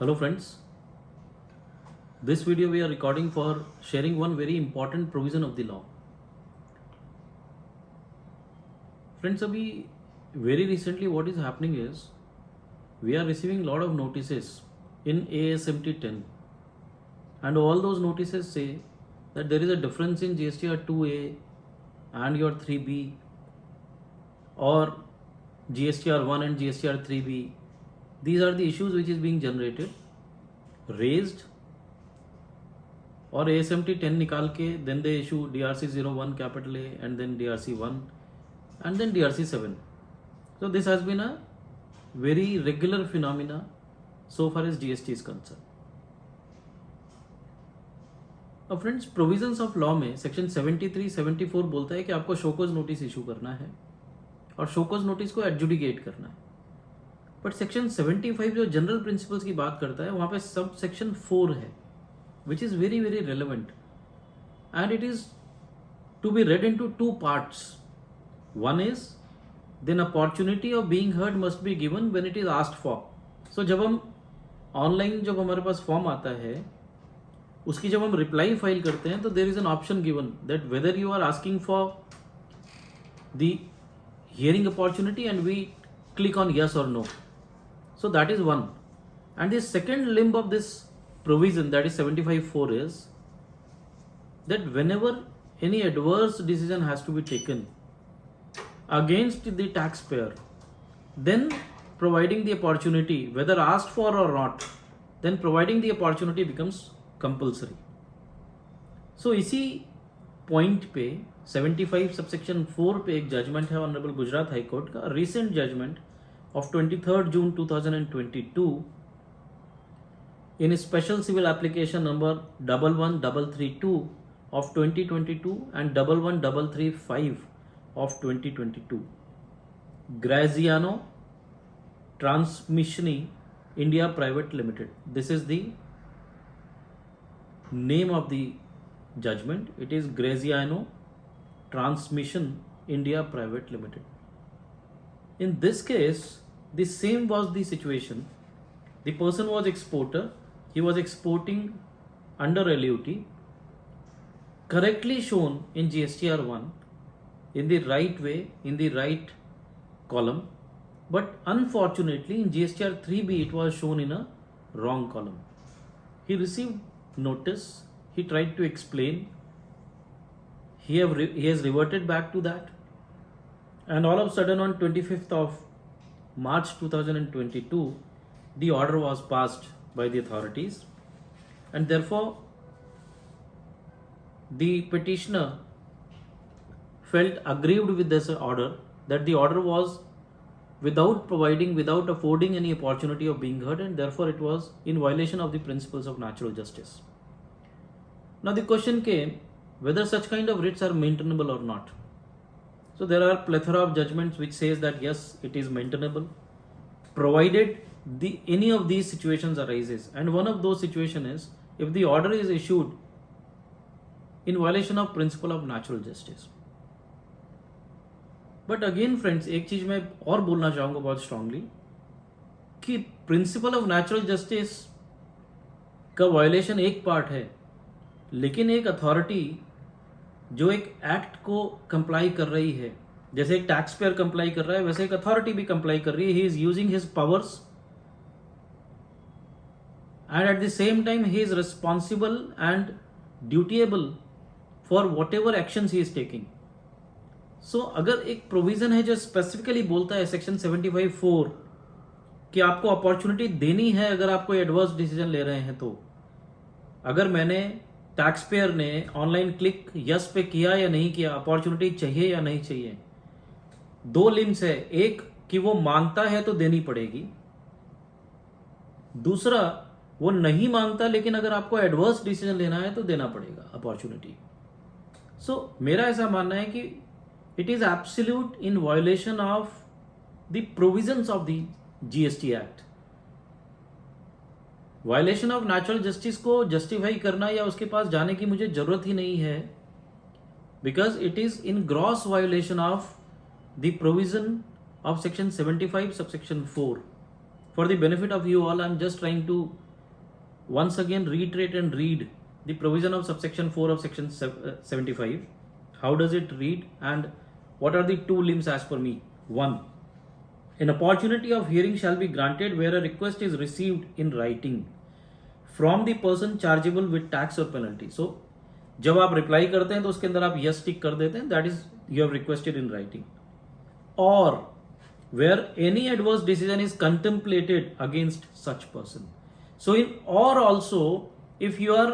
Hello friends, this video we are recording for sharing one very important provision of the law. Friends, abhi very recently what is happening is we are receiving lot of notices in ASMT 10 and all those notices say that there is a difference in GSTR 2A and your 3B or GSTR 1 and GSTR 3B. These are the issues which is being generated, raised और ASMT 10 निकाल के then they issue DRC 01 capital A and then DRC 1 and then DRC 7. So this has been a very regular phenomena so far as GST is concerned. अब friends provisions of law में section 73, 74 बोलता है कि आपको show cause notice issue करना है और show cause notice को एडजुडिकेट करना है. बट सेक्शन 75 जो जनरल प्रिंसिपल्स की बात करता है वहां पे सब सेक्शन 4 है which is very very relevant and it is to be read into two parts. One is then opportunity of being heard must be given when it is asked for. So जब हम online जब हमारे पास form आता है उसकी जब हम reply file करते हैं तो there is an option given that whether you are asking for the hearing opportunity and we click on yes or no. So that is one. And the second limb of this provision, that is 75(4), is that whenever any adverse decision has to be taken against the taxpayer, then providing the opportunity, whether asked for or not, then providing the opportunity becomes compulsory. So इसी point पे 75 subsection 4 पे एक judgement है honourable Gujarat high court का, recent judgement of 23 June 2022 in special civil application number 11332 of 2022 and 11335 of 2022. Graziano Transmissioni India Private Limited. This is the name of the judgment. It is Graziano Transmission India Private Limited. In this case, the same was the situation. The person was exporter. He was exporting under LUT, correctly shown in GSTR 1 in the right way, in the right column, but unfortunately in GSTR 3B it was shown in a wrong column. He received notice, he tried to explain, he has reverted back to that, and all of a sudden on 25th of March 2022 the order was passed by the authorities, and therefore the petitioner felt aggrieved with this order, that the order was without affording any opportunity of being heard, and therefore it was in violation of the principles of natural justice. Now the question came whether such kind of writs are maintainable or not. So there are plethora of judgments which says that yes, it is maintainable provided any of these situations arises, and one of those situations is if the order is issued in violation of principle of natural justice. But again friends, एक चीज मैं और बोलना चाहूंगा बहुत strongly कि principal of natural justice का violation एक पार्ट है, लेकिन एक अथॉरिटी जो एक एक्ट को कंप्लाई कर रही है, जैसे एक टैक्स पेयर कंप्लाई कर रहा है वैसे एक अथॉरिटी भी कंप्लाई कर रही है. He is using his powers and at the same time he is responsible and dutiable for whatever actions he is taking. So अगर एक प्रोविजन है जो स्पेसिफिकली बोलता है सेक्शन 75(4) कि आपको अपॉर्चुनिटी देनी है अगर आप कोई एडवर्स डिसीजन ले रहे हैं, तो अगर मैंने टैक्स पेयर ने ऑनलाइन क्लिक यस पे किया या नहीं किया, अपॉर्चुनिटी चाहिए या नहीं चाहिए, दो लिम्स है, एक कि वो मांगता है तो देनी पड़ेगी, दूसरा वो नहीं मांगता लेकिन अगर आपको एडवर्स डिसीजन लेना है तो देना पड़ेगा अपॉर्चुनिटी. सो मेरा ऐसा मानना है कि it is absolute in violation of the provisions of the GST act. Violation of natural justice को जस्टिफाई करना या उसके पास जाने की मुझे जरूरत ही नहीं है, because it is in gross violation of the provision of section 75 subsection 4. For the benefit of you all, I am just trying to once again reiterate and read the provision of subsection 4 of section 75. How does it read and what are the two limbs as per me? 1. An opportunity of hearing shall be granted where a request is received in writing from the person chargeable with tax or penalty. So जब आप reply करते हैं तो उसके अंदर आप yes टिक कर देते हैं, that is you have requested in writing. और where any adverse decision is contemplated against such person. So in or also, if you are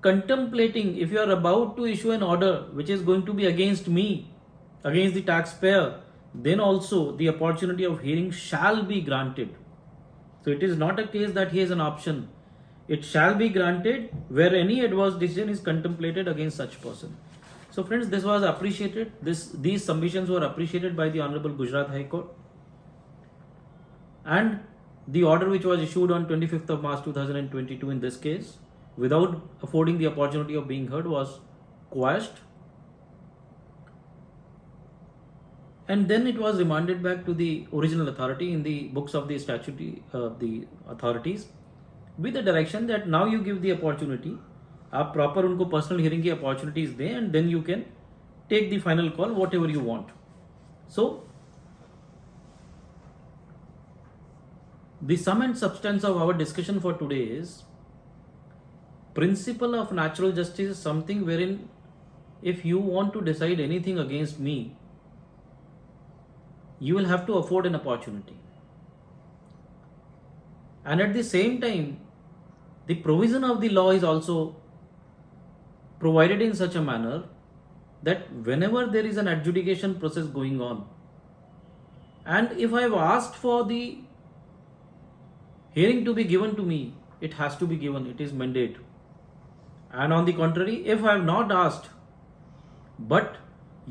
contemplating, if you are about to issue an order which is going to be against me, against the taxpayer, then also the opportunity of hearing shall be granted. So it is not a case that he has an option. It shall be granted where any adverse decision is contemplated against such person. So friends, this was appreciated. These submissions were appreciated by the Honorable Gujarat High Court. And the order which was issued on 25th of March 2022 in this case, without affording the opportunity of being heard, was quashed. And then it was remanded back to the original authority in the books of the statutory the authorities, with the direction that now you give the opportunity, आप proper उनको personal hearing की opportunities दें and then you can take the final call whatever you want. So the sum and substance of our discussion for today is principle of natural justice is something wherein if you want to decide anything against me you will have to afford an opportunity, and at the same time the provision of the law is also provided in such a manner that whenever there is an adjudication process going on, and if I have asked for the hearing to be given to me, it has to be given, it is mandate. And on the contrary, if I have not asked but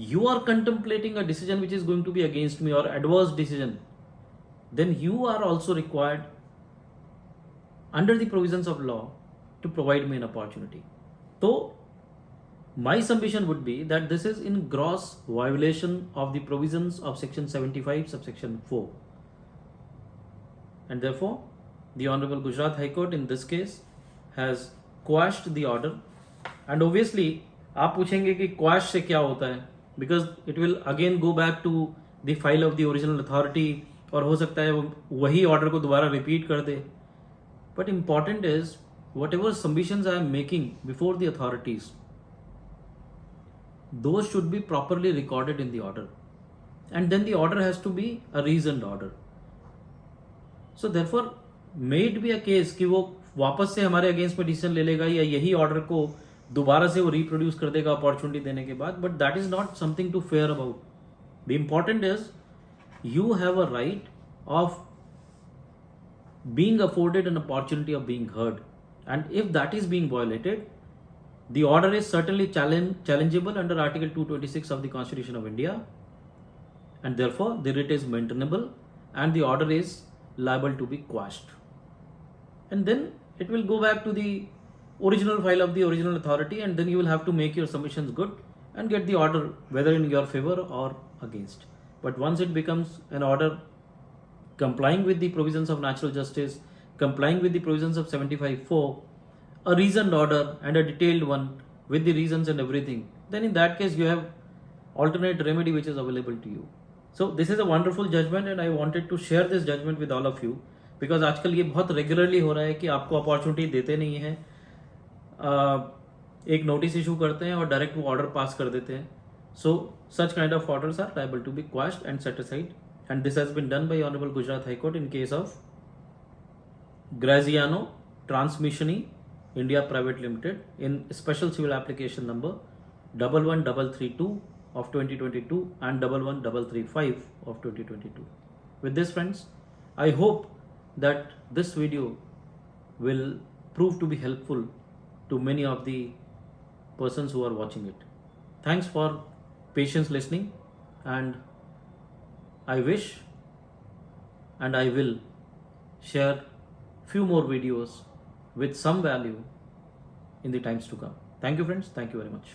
you are contemplating a decision which is going to be against me or adverse decision, then you are also required under the provisions of law to provide me an opportunity. So my submission would be that this is in gross violation of the provisions of section 75 subsection 4, and therefore the Honorable Gujarat High Court in this case has quashed the order. And obviously आप पूछेंगे कि quash से क्या होता है, because it will again go back to the file of the original authority, और हो सकता है वही order को दोबारा repeat कर दे. But important is whatever submissions I am making before the authorities, those should be properly recorded in the order, and then the order has to be a reasoned order. So therefore may it be a case कि वो वापस से हमारे against में decision ले लेगा या यही ऑर्डर को दोबारा से वो रिप्रोड्यूस कर देगा अपॉर्चुनिटी देने के बाद, but that is not something to fair about. The important is you have a right of being afforded an opportunity of being heard, and if that is being violated, the order is certainly challengeable under Article 226 of the Constitution of India, and therefore the writ is maintainable and the order is liable to be quashed. And then it will go back to the original file of the original authority, and then you will have to make your submissions good and get the order whether in your favor or against. But once it becomes an order complying with the provisions of natural justice, complying with the provisions of 75(4), a reasoned order and a detailed one with the reasons and everything, then in that case you have alternate remedy which is available to you. So this is a wonderful judgment and I wanted to share this judgment with all of you, because आजकल ये बहुत regularly हो रहा है कि आपको opportunity देते नहीं हैं, एक नोटिस इशू करते हैं और डायरेक्ट वो ऑर्डर पास कर देते हैं. So such kind of orders are liable to be quashed and set aside, and this has been done by Honorable Gujarat High Court in case of Graziano Transmissioni India Private Limited in special civil application number 11332 of 2022 and 11335 of 2022. With this, friends, I hope that this video will prove to be helpful to many of the persons who are watching it. Thanks for patience listening, and I wish and I will share few more videos with some value in the times to come. Thank you, friends. Thank you very much.